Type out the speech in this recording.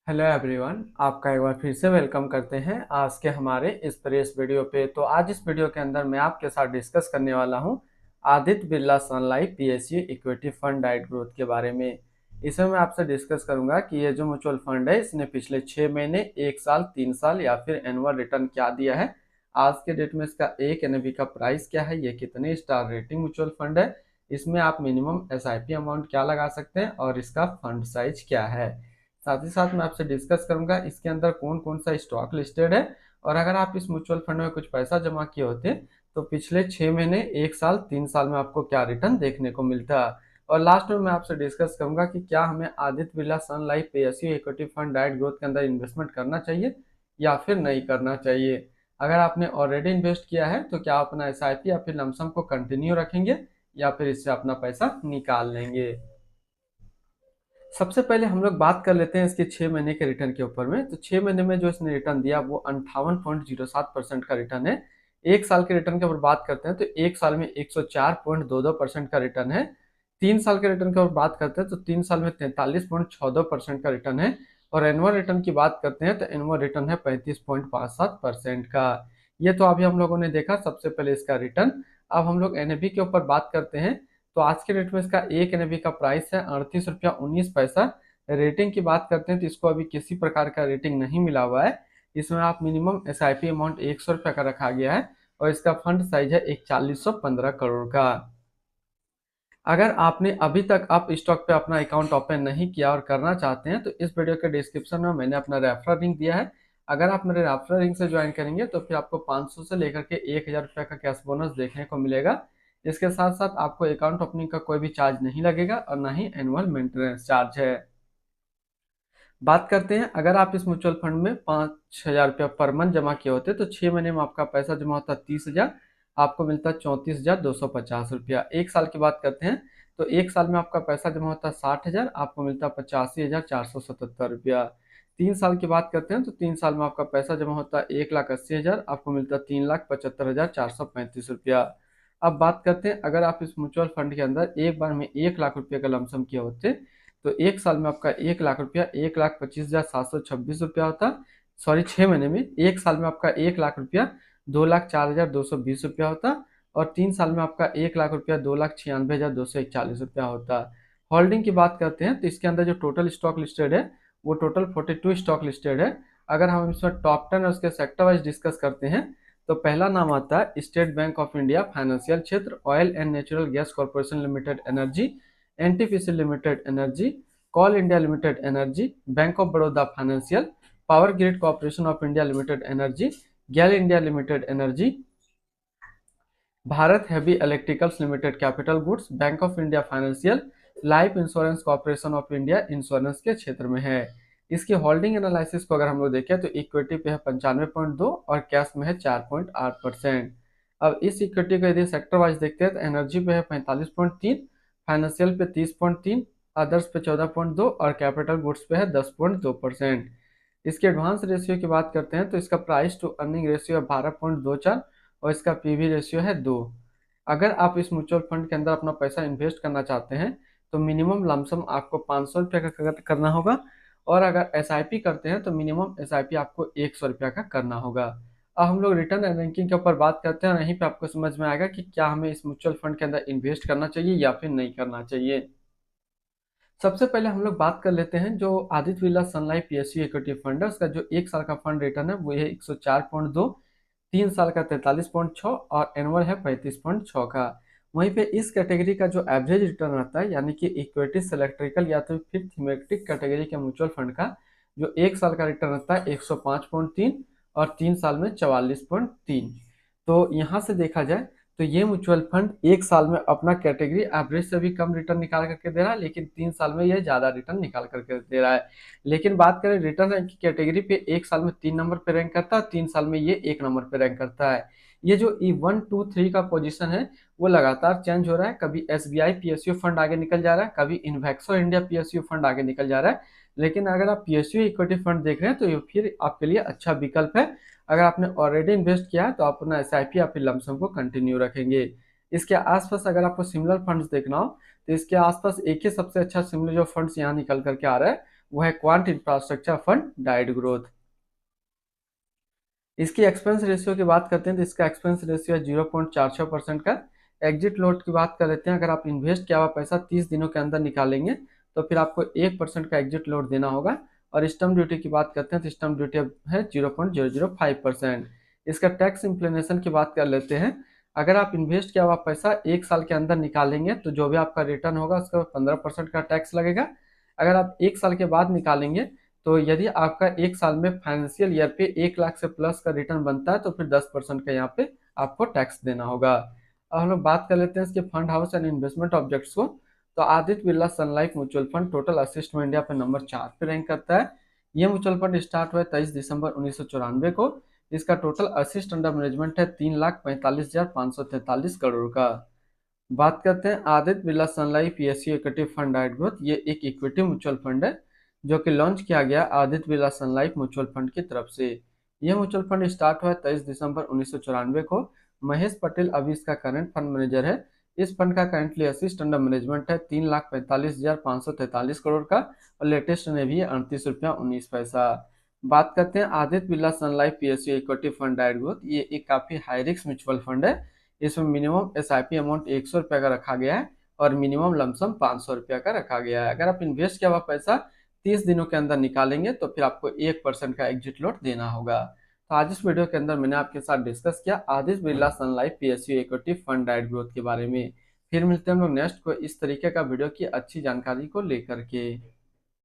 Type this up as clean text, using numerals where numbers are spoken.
Hello everyone, आपका एक बार फिर से वेलकम करते हैं आज के हमारे इस प्रेस वीडियो पे। तो आज इस वीडियो के अंदर मैं आपके साथ डिस्कस करने वाला हूं Aditya Birla Sun Life PSU equity fund डाइट ग्रोथ के बारे में। इसमें मैं आपसे डिस्कस करूंगा कि ये जो म्यूचुअल फंड है इसने पिछले 6 महीने, 1 साल, 3 साल या फिर एनुअल रिटर्न क्या दिया है, आज के डेट में इसका एक एनएवी का प्राइस क्या है, ये कितने स्टार रेटिंग म्यूचुअल फंड है, इसमें आप मिनिमम एसआईपी अमाउंट क्या लगा सकते हैं और इसका फंड साइज क्या है। साथ ही साथ मैं आपसे डिस्कस करूंगा इसके अंदर कौन कौन सा स्टॉक लिस्टेड है, और अगर आप इस म्यूचुअल फंड में कुछ पैसा जमा किए होते तो पिछले 6 महीने, 1 साल, 3 साल में आपको क्या रिटर्न देखने को मिलता है। और लास्ट में मैं आपसे डिस्कस करूंगा कि क्या हमें Aditya Birla Sun Life PSU equity fund डाइट ग्रोथ के अंदर इन्वेस्टमेंट करना चाहिए या फिर नहीं करना चाहिए। अगर आपने ऑलरेडी इन्वेस्ट किया है तो क्या आप अपना एसआईपी या फिर लमसम को कंटिन्यू रखेंगे या फिर इससे अपना पैसा निकाल लेंगे। सबसे पहले हम लोग बात कर लेते हैं इसके 6 महीने के रिटर्न के ऊपर में। तो 6 महीने में जो इसने रिटर्न दिया वो 58.07% का रिटर्न है। 1 साल के रिटर्न के ऊपर बात करते हैं तो 1 साल में 104.22% का रिटर्न है। 3 साल के रिटर्न के ऊपर बात करते हैं तो 3 साल में 43.14% का रिटर्न है। और एनुअल रिटर्न की बात करते हैं तो एनुअल रिटर्न है 35.57% का। ये तो अभी हम लोगों ने देखा सबसे पहले इसका रिटर्न। अब हम लोग एनएवी के ऊपर बात करते हैं। तो आज के डेट में इसका एक एनएवी का प्राइस है 38 रुपया 19 पैसा। रेटिंग की बात करते हैं तो इसको अभी किसी प्रकार का रेटिंग नहीं मिला हुआ है। इसमें आप मिनिमम एसआईपी अमाउंट 100 रुपया का रखा गया है और इसका फंड साइज है 4115 करोड़ का। अगर आपने अभी तक आप स्टॉक पे अपना अकाउंट ओपन नहीं किया और करना चाहते हैं तो इस वीडियो के डिस्क्रिप्शन में मैंने अपना रेफरल लिंक दिया है। अगर आप मेरे रेफरल लिंक से ज्वाइन करेंगे तो फिर आपको 500 से लेकर के 1000 रुपया का कैश बोनस देखने को मिलेगा। इसके साथ साथ आपको अकाउंट ओपनिंग का कोई भी चार्ज नहीं लगेगा और ना ही एनुअल मेंटेनेंस चार्ज है। बात करते हैं, अगर आप इस म्यूचुअल फंड में 5000 रुपया पर मंथ जमा किए होते तो 6 महीने में आपका पैसा जमा होता 30 हजार, आपको मिलता 34,250 रुपया। 1 साल की बात करते हैं तो 1 साल में आपका पैसा जमा होता 60 हजार, आपको मिलता 85,477 रुपया। 3 साल की बात करते हैं तो 3 साल में आपका पैसा जमा होता 1,80,000, आपको मिलता 3,75,435 रुपया। अब बात करते हैं, अगर आप इस म्यूचुअल फंड के अंदर एक बार में 1 लाख रुपये का लमसम किए होते तो 1 साल में आपका 1 लाख रुपया 1,25,726 रुपया होता। सॉरी, 6 महीने में 1 साल में आपका 1 लाख रुपया 2,04,220 रुपया होता। और 3 साल में आपका 1 लाख रुपया 2,96,241 रुपया होता। होल्डिंग की बात करते हैं तो इसके अंदर जो टोटल स्टॉक लिस्टेड है वो टोटल 42 स्टॉक लिस्टेड है। अगर हम इसमें टॉप 10 और उसके सेक्टर वाइज डिस्कस करते हैं तो पहला नाम आता है State Bank of India financial क्षेत्र, Oil and Natural Gas Corporation Limited energy, NTPC Limited energy, Coal India Limited energy, Bank of Baroda financial, Power Grid Corporation of India Limited energy, GAIL India Limited energy, Bharat Heavy Electricals Limited capital goods, Bank of India financial, Life Insurance Corporation of India insurance के क्षेत्र में है। इसकी holding analysis को अगर हम लोग देखें तो इक्विटी पे है 95.2 और कैश में है 4.8%। अब इस इक्विटी को यदि सेक्टर वाइज देखते हैं तो एनर्जी पे है 45.3, फाइनेंशियल पे 30.3, अदर्स पे 14.2 और कैपिटल गुड्स पे है 10.2%। इसके एडवांस रेशियो की बात करते हैं तो इसका प्राइस टू अर्निंग रेशियो है 12.24 और इसका पीवी रेशियो है 2। अगर आप इस म्यूचुअल फंड के अंदर अपना पैसा इन्वेस्ट करना चाहते हैं तो मिनिमम लमसम आपको 500 रुपये का करना होगा, और अगर एसआईपी करते हैं तो मिनिमम एसआईपी आपको 100 रुपया का करना होगा। अब हम लोग रिटर्न एंड रैंकिंग के ऊपर बात करते हैं और यहीं पे आपको समझ में आएगा कि क्या हमें इस म्यूचुअल फंड के अंदर इन्वेस्ट करना चाहिए या फिर नहीं करना चाहिए। सबसे पहले हम लोग बात कर लेते हैं जो Aditya Birla Sun Life PSU equity fund है उसका जो 1 साल का फंड रिटर्न है वो है 104.2, 3 साल का 43.6 और एनुअल है 35.6 का। वहीं पे इस कैटेगरी का जो एवरेज रिटर्न आता है यानी कि इक्विटी सेलेक्ट्रिकल या तो फिर थीमेटिक कैटेगरी के म्यूचुअल फंड का जो 1 साल का रिटर्न आता है 105.3 और 3 साल में 44.3। तो यहाँ से देखा जाए तो ये म्यूचुअल फंड 1 साल में अपना कैटेगरी एवरेज से भी कम रिटर्न निकाल करके दे रहा है, लेकिन 3 साल में ये ज्यादा रिटर्न निकाल करके दे रहा है। लेकिन बात करें रिटर्न रैंक की कैटेगरी पे 1 साल में 3 नंबर पे रैंक करता है, 3 साल में ये 1 नंबर पे रैंक करता है। ये जो E1 2 3 का पोजीशन है वो लगातार चेंज हो रहा है। कभी एसबीआई पीएसयू फंड आगे निकल जा रहा है, कभी इन्वेक्सो इंडिया पीएसयू फंड आगे निकल जा रहा है। लेकिन अगर आप पीएसयू इक्विटी फंड देख रहे हैं तो ये फिर आपके लिए अच्छा विकल्प है। अगर आपने ऑलरेडी इन्वेस्ट किया है तो आप अपना एसआईपी या फिर लमसम को कंटिन्यू रखेंगे। इसके आसपास अगर आपको सिमिलर फंड्स देखना हो तो इसके आसपास एक ही सबसे अच्छा सिमिलर जो फंड्स यहाँ निकल करके आ रहा है वो है quant infrastructure fund died growth. इसकी एक्सपेंस रेशियो की बात करते हैं तो इसका एक्सपेंस रेशियो है 0.46% का। एग्जिट लोड की बात कर लेते हैं, अगर आप इन्वेस्ट किया हुआ पैसा 30 दिनों के अंदर निकालेंगे तो फिर आपको 1% का एग्जिट लोड देना होगा। और स्टम्प ड्यूटी की बात करते हैं तो स्टम्प ड्यूटी है 0.005%। इसका टैक्स इम्प्लीनेशन की बात कर लेते हैं, अगर आप इन्वेस्ट किया हुआ पैसा 1 साल के अंदर निकालेंगे तो जो भी आपका रिटर्न होगा उसका 15% का टैक्स लगेगा। अगर आप 1 साल के बाद निकालेंगे तो यदि आपका 1 साल में फाइनेंशियल ईयर पे 1 लाख से प्लस का रिटर्न बनता है तो फिर 10% का यहाँ पे आपको टैक्स देना होगा। अब हम लोग बात कर लेते हैं इसके fund house and investment objects को। तो Aditya Birla Sun Life mutual fund total asset में इंडिया पे नंबर 4 पे रैंक करता है। ये म्यूचुअल फंड स्टार्ट हुआ है 23 दिसंबर 1994 को। इसका टोटल असिस्ट अंडर मैनेजमेंट है 3,45,543 करोड़ का। बात करते हैं Aditya Birla Sun Life PSU equity fund डाइट ग्रोथ। ये एक इक्विटी म्यूचुअल फंड है जो कि लॉन्च किया गया Aditya Birla Sun Life mutual fund की तरफ से। यह म्यूचुअल फंड स्टार्ट हुआ 23 दिसंबर 1994 को। महेश पटेल अभी इसका करंट फंड मैनेजर है। इस फंड का करंटली असिस्ट अंडर मैनेजमेंट है 3,45,543 करोड़ का और लेटेस्ट में भी 38 रुपया 19 पैसा। बात करते हैं Aditya Birla Sun Life PSU equity fund डाइट ग्रोथ। ये एक काफी हाई रिस्क म्यूचुअल फंड है। इसमें मिनिमम एसआईपी अमाउंट 100 रुपया का रखा गया है और मिनिमम लमसम 500 रुपया का रखा गया है। अगर आप इन्वेस्ट किया हुआ पैसा 30 दिनों के अंदर निकालेंगे तो फिर आपको 1% का एग्जिट लोड देना होगा। तो आज इस वीडियो के अंदर मैंने आपके साथ डिस्कस किया Aditya Birla Sun Life PSU equity fund डाइट ग्रोथ के बारे में। फिर मिलते हैं हम लोग नेक्स्ट को इस तरीके का वीडियो की अच्छी जानकारी को लेकर के।